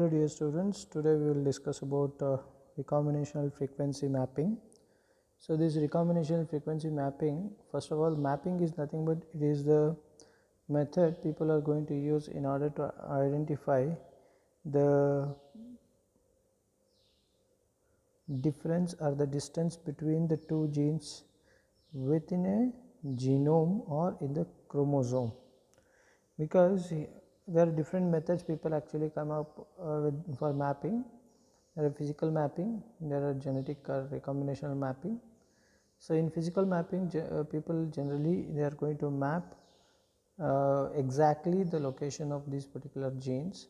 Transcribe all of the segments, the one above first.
Hello dear students, today we will discuss about recombinational frequency mapping. So this recombinational frequency mapping, first of all, mapping is nothing but it is the method people are going to use in order to identify the difference or the distance between the two genes within a genome or in the chromosome, because there are different methods people actually come up with for mapping. There are physical mapping, there are genetic or recombinational mapping. So in physical mapping, people generally they are going to map exactly the location of these particular genes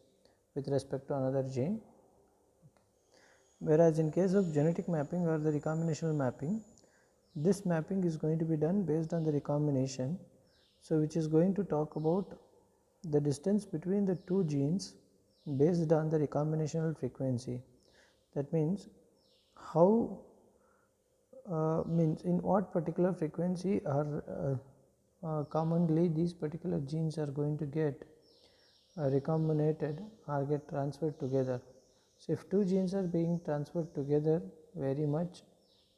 with respect to another gene. Whereas in case of genetic mapping or the recombinational mapping, this mapping is going to be done based on the recombination, so which is going to talk about the distance between the two genes based on the recombinational frequency. That means how means in what particular frequency are commonly these particular genes are going to get recombinated or get transferred together. So if two genes are being transferred together very much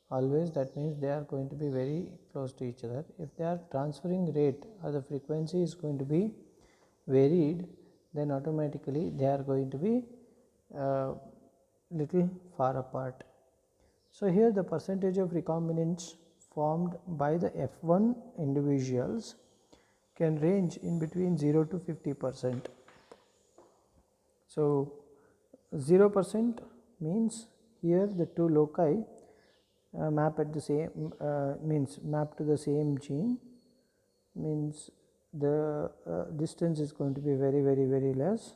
always, that means they are going to be very close to each other. If they are transferring rate or the frequency is going to be varied, then automatically they are going to be little far apart. So here the percentage of recombinants formed by the F1 individuals can range in between 0 to 50%. So 0% means here the two loci map at the same means map to the same gene, means the distance is going to be very less.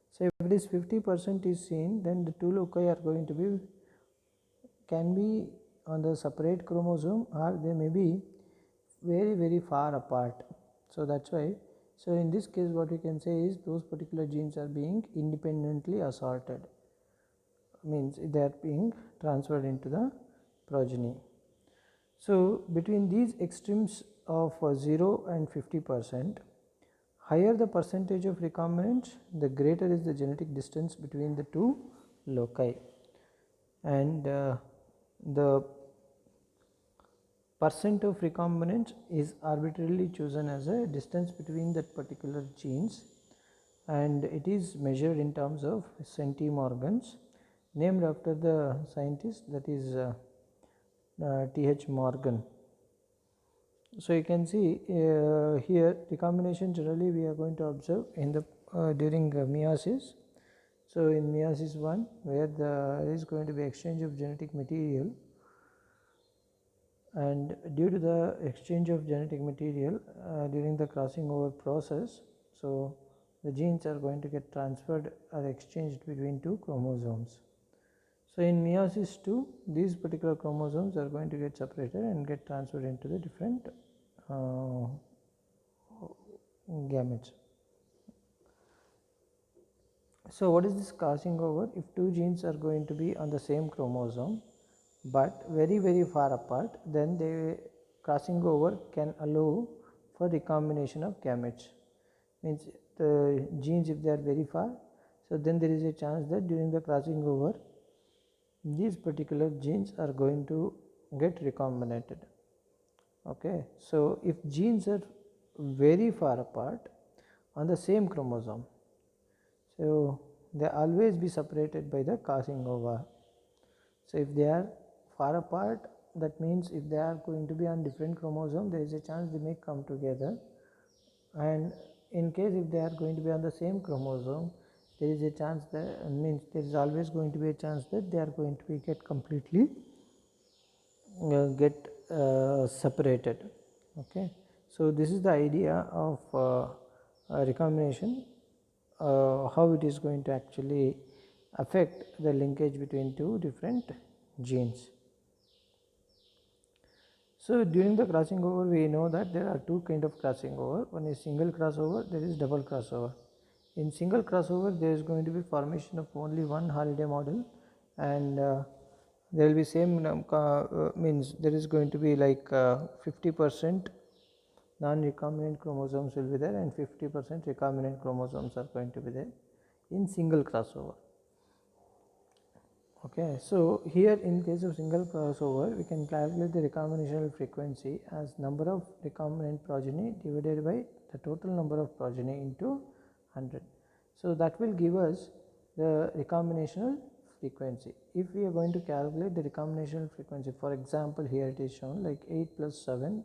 So if it is 50% is seen, then the two loci are going to be can be on the separate chromosome or they may be very far apart. So that's why, so in this case what we can say is those particular genes are being independently assorted, means they are being transferred into the progeny. So between these extremes of 0 and 50%, higher the percentage of recombinants, the greater is the genetic distance between the two loci, and the percent of recombinants is arbitrarily chosen as a distance between that particular genes, and it is measured in terms of centimorgans, named after the scientist, that is T.H. Morgan. So you can see here recombination generally we are going to observe in the during meiosis. So in meiosis 1, where there is going to be exchange of genetic material, and due to the exchange of genetic material during the crossing over process, so the genes are going to get transferred or exchanged between two chromosomes. So in meiosis 2, these particular chromosomes are going to get separated and get transferred into the different gametes. So what is this crossing over? If two genes are going to be on the same chromosome but very far apart, then they crossing over can allow for recombination of gametes. Means the genes, if they are very far, so then there is a chance that during the crossing over these particular genes are going to get recombinated. Okay, so if genes are very far apart on the same chromosome, so they always be separated by the crossing over. So if they are far apart, that means if they are going to be on different chromosome, there is a chance they may come together, and in case if they are going to be on the same chromosome, there is a chance that means there is always going to be a chance that they are going to be get completely separated. Okay, so this is the idea of recombination, how it is going to actually affect the linkage between two different genes. So during the crossing over, we know that there are two kind of crossing over. One is single crossover, there is double crossover. In single crossover, there is going to be formation of only one Holiday model, and there will be same means there is going to be like 50% non-recombinant chromosomes will be there and 50% recombinant chromosomes are going to be there in single crossover. Okay, so here in case of single crossover, we can calculate the recombinational frequency as number of recombinant progeny divided by the total number of progeny into 100. So that will give us the recombinational frequency. If we are going to calculate the recombinational frequency, for example, here it is shown like 8 plus 7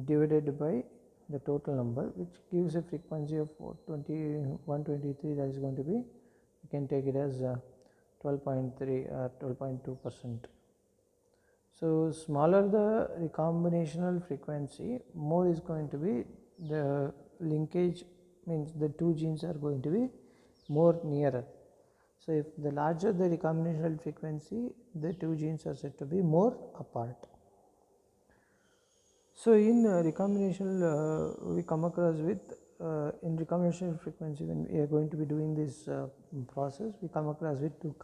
divided by the total number, which gives a frequency of 123, that is going to be, you can take it as 12.3 or 12.2%. so smaller the recombinational frequency, more is going to be the linkage, means the two genes are going to be more nearer. So if the larger the recombinational frequency, the two genes are said to be more apart. So in recombinational, we come across with in recombinational frequency, when we are going to be doing this process, we come across with two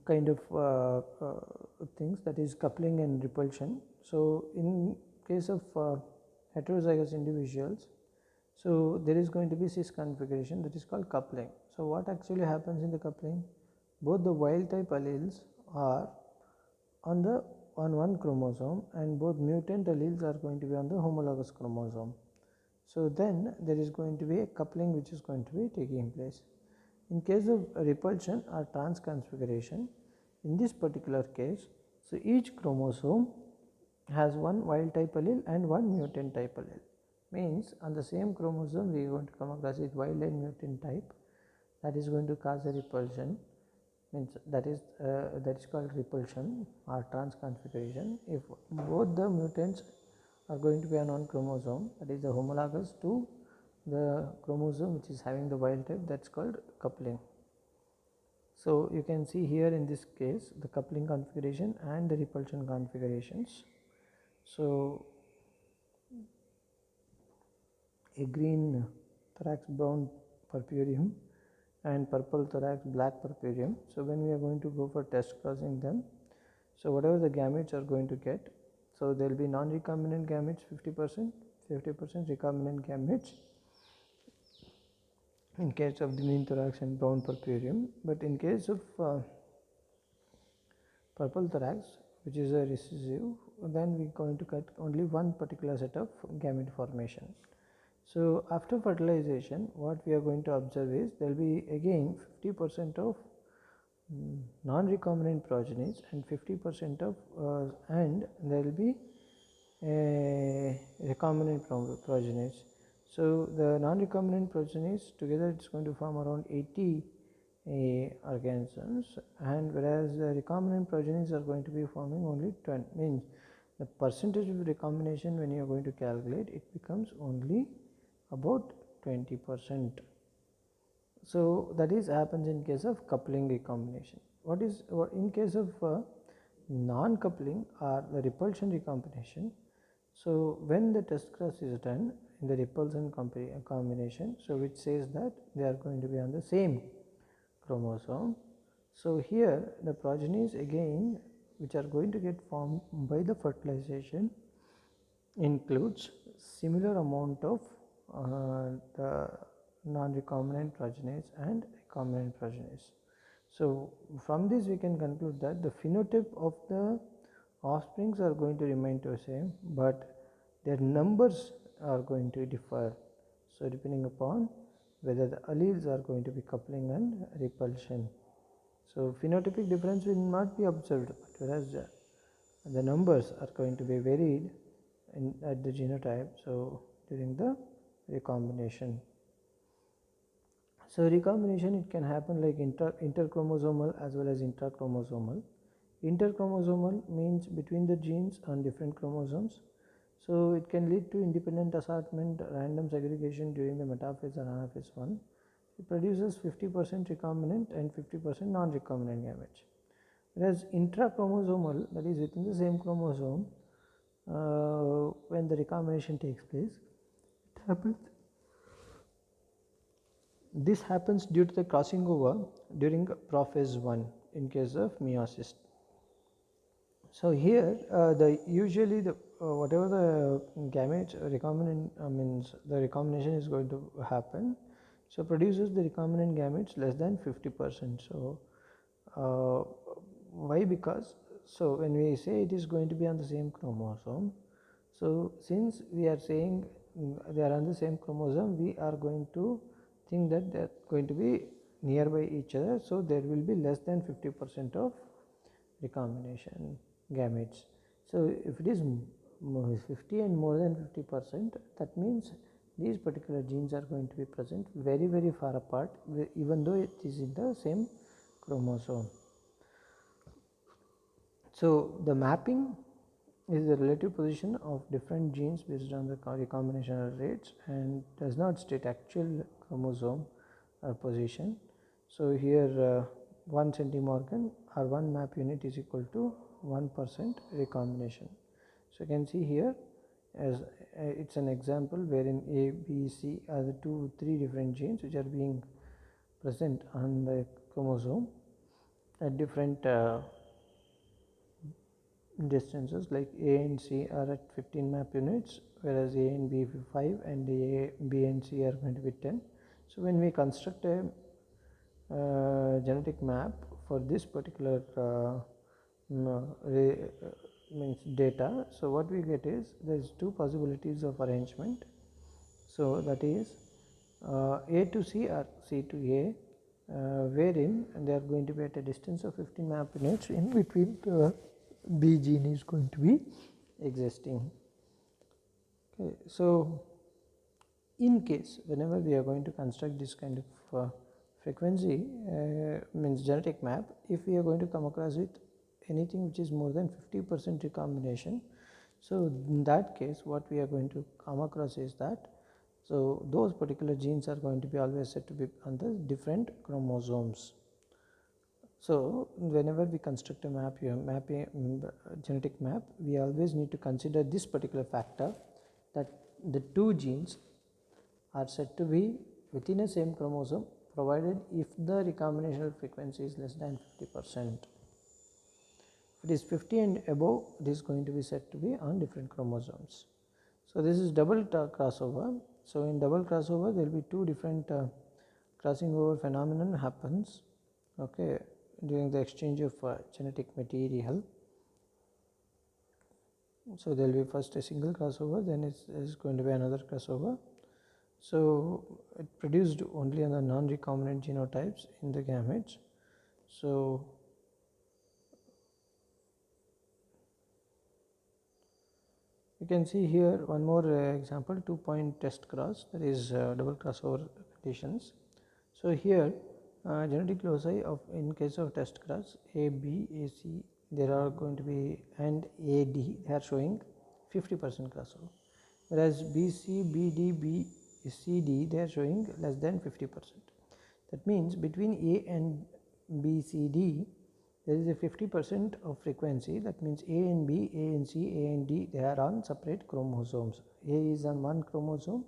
kind of things, that is coupling and repulsion. So in case of heterozygous individuals, so there is going to be cis configuration, that is called coupling. So what actually happens in the coupling? Both the wild type alleles are on one chromosome, and both mutant alleles are going to be on the homologous chromosome. So then there is going to be a coupling which is going to be taking place. In case of repulsion or transconfiguration, in this particular case, so each chromosome has one wild type allele and one mutant type allele. Means on the same chromosome we are going to come across with wild and mutant type, that is going to cause a repulsion, means that is called repulsion or transconfiguration. If both the mutants are going to be on one chromosome, that is the homologous to the chromosome which is having the wild type, that's called coupling. So you can see here in this case the coupling configuration and the repulsion configurations. So a green thorax brown purpurium and purple thorax black purpurium. So when we are going to go for test crossing them, so whatever the gametes are going to get, so there will be non-recombinant gametes 50%, 50% recombinant gametes in case of the green thorax and brown purpurium. But in case of purple thorax, which is a recessive, then we are going to get only one particular set of gamete formation. So after fertilization, what we are going to observe is there will be again 50% of non-recombinant progenies and 50% of and there will be recombinant progenies. So the non-recombinant progenies together it's going to form around 80 organisms, and whereas the recombinant progenies are going to be forming only 20, means the percentage of recombination when you are going to calculate, it becomes only about 20%. So that is happens in case of coupling recombination. What in case of non-coupling or the repulsion recombination? So when the test cross is done in the repulsion combination, so which says that they are going to be on the same chromosome. So here the progenies again which are going to get formed by the fertilization includes similar amount of the non-recombinant progenies and recombinant progenies. So from this we can conclude that the phenotype of the offsprings are going to remain the same, but their numbers are going to differ. So depending upon whether the alleles are going to be coupling and repulsion. So phenotypic difference will not be observed, whereas the numbers are going to be varied at the genotype. So during the recombination. So recombination, it can happen like interchromosomal as well as intrachromosomal. Interchromosomal means between the genes on different chromosomes. So it can lead to independent assortment, random segregation during the metaphase or anaphase 1. It produces 50% recombinant and 50% non-recombinant gametes. Whereas intrachromosomal, that is within the same chromosome, when the recombination takes place, this happens due to the crossing over during prophase 1 in case of meiosis. So here usually the whatever the gametes recombinant means the recombination is going to happen. So produces the recombinant gametes less than 50%. So why? Because so when we say it is going to be on the same chromosome, so since we are saying they are on the same chromosome, we are going to think that they are going to be nearby each other, so there will be less than 50% of recombination gametes. So if it is 50 and more than 50%, that means these particular genes are going to be present very far apart, even though it is in the same chromosome. So the mapping is the relative position of different genes based on the recombinational rates and does not state actual chromosome position. So here 1 centimorgan or 1 map unit is equal to 1% recombination. So you can see here as it's an example wherein A, B, C are the 3 different genes which are being present on the chromosome at different distances, like A and C are at 15 map units, whereas A and B 5 and B and C are going to be 10. So when we construct a genetic map for this particular means data, so what we get is there is 2 possibilities of arrangement. So that is A to C or C to A, wherein they are going to be at a distance of 15 map units in between the B gene is going to be existing. Okay, so in case whenever we are going to construct this kind of frequency means genetic map, if we are going to come across with anything which is more than 50% recombination, so in that case what we are going to come across is that so those particular genes are going to be always said to be on the different chromosomes. So whenever we construct a map here, genetic map, we always need to consider this particular factor, that the 2 genes are said to be within a same chromosome provided if the recombinational frequency is less than 50%. If it is 50 and above, it is going to be said to be on different chromosomes. So this is double crossover. So in double crossover there will be 2 different crossing over phenomenon happens, okay, during the exchange of genetic material. So there will be first a single crossover, then it is going to be another crossover. So it produced only on the non-recombinant genotypes in the gametes. So you can see here one more example, 2-point test cross, that is double crossover conditions. So here genetic loci of in case of test cross A, B, A, C, there are going to be, and A, D, they are showing 50% crossover, whereas B, C, B, D, B, C, D, they are showing less than 50%. That means between A and B, C, D there is a 50% of frequency. That means A and B, A and C, A and D, they are on separate chromosomes. A is on one chromosome,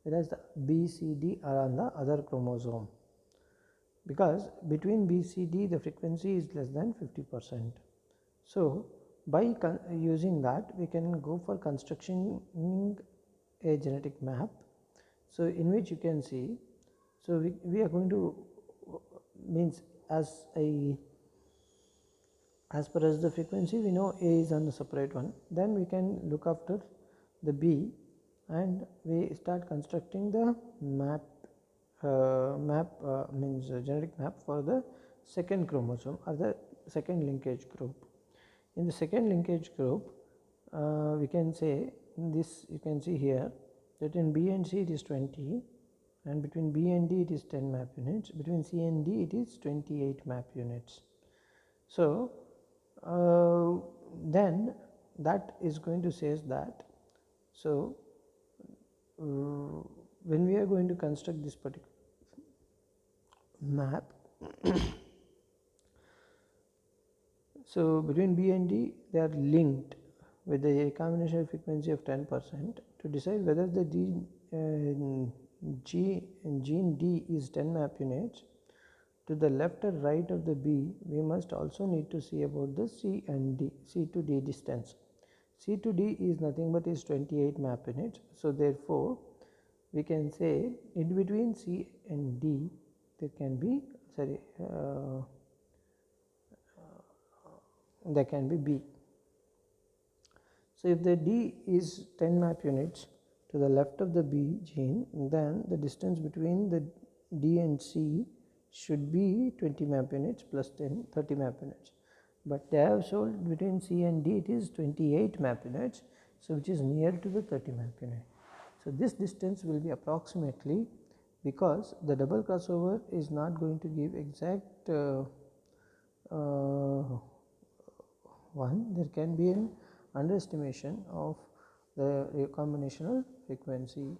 whereas the B, C, D are on the other chromosome, because between B, C, D the frequency is less than 50%. So by using that we can go for constructing a genetic map, so in which you can see, so we are going to means as per as the frequency we know A is on the separate one, then we can look after the B and we start constructing the map means genetic map for the second chromosome or the second linkage group. In the second linkage group we can say this, you can see here that in B and C it is 20, and between B and D it is 10 map units, between C and D it is 28 map units. So then that is going to say that, so when we are going to construct this particular map so between B and D they are linked with the recombination frequency of 10% to decide whether the gene D is 10 map units. To the left or right of the B, we must also need to see about the C and D, C to D distance. C to D is nothing but is 28 map units. So therefore, we can say in between C and D there can be there can be B. So if the D is 10 map units to the left of the B gene, then the distance between the D and C should be 20 map units plus 10, 30 map units. But they have showed between C and D it is 28 map units, so which is near to the 30 map unit. So this distance will be approximately, because the double crossover is not going to give exact one, there can be an underestimation of the recombinational frequency.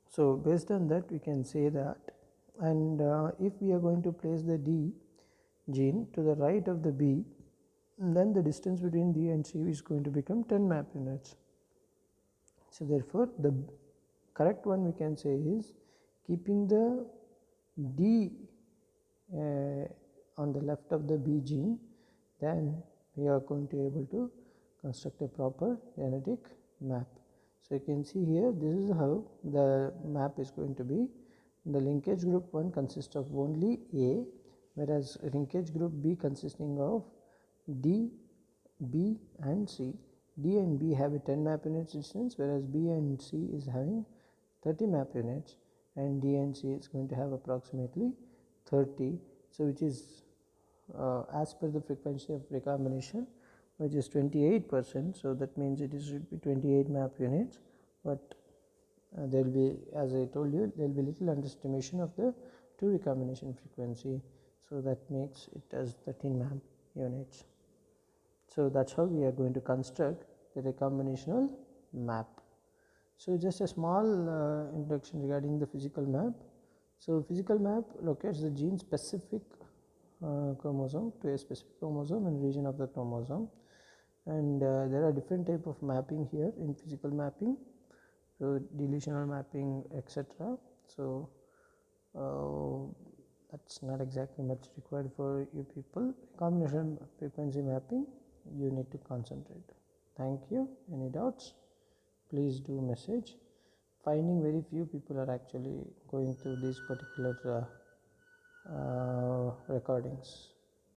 So based on that we can say that, and if we are going to place the D gene to the right of the B, then the distance between D and C is going to become 10 map units. So therefore the correct one we can say is keeping the D on the left of the B gene, then we are going to be able to construct a proper genetic map. So you can see here, this is how the map is going to be. The linkage group 1 consists of only A, whereas linkage group B consisting of D, B and C. D and B have a 10 map units distance, whereas B and C is having 30 map units, and D and C is going to have approximately 30. So which is as per the frequency of recombination, which is 28%. So that means it should be 28 map units, but there will be, as I told you, there will be little underestimation of the 2 recombination frequency, so that makes it as 13 map units. So that's how we are going to construct the recombinational map. So just a small introduction regarding the physical map. So physical map locates the gene specific chromosome to a specific chromosome and region of the chromosome, and there are different type of mapping here in physical mapping, so deletional mapping, etc. So that's not exactly much required for you people. Combination frequency mapping you need to concentrate. Thank you. Any doubts, please do message. Finding very few people are actually going through these particular recordings.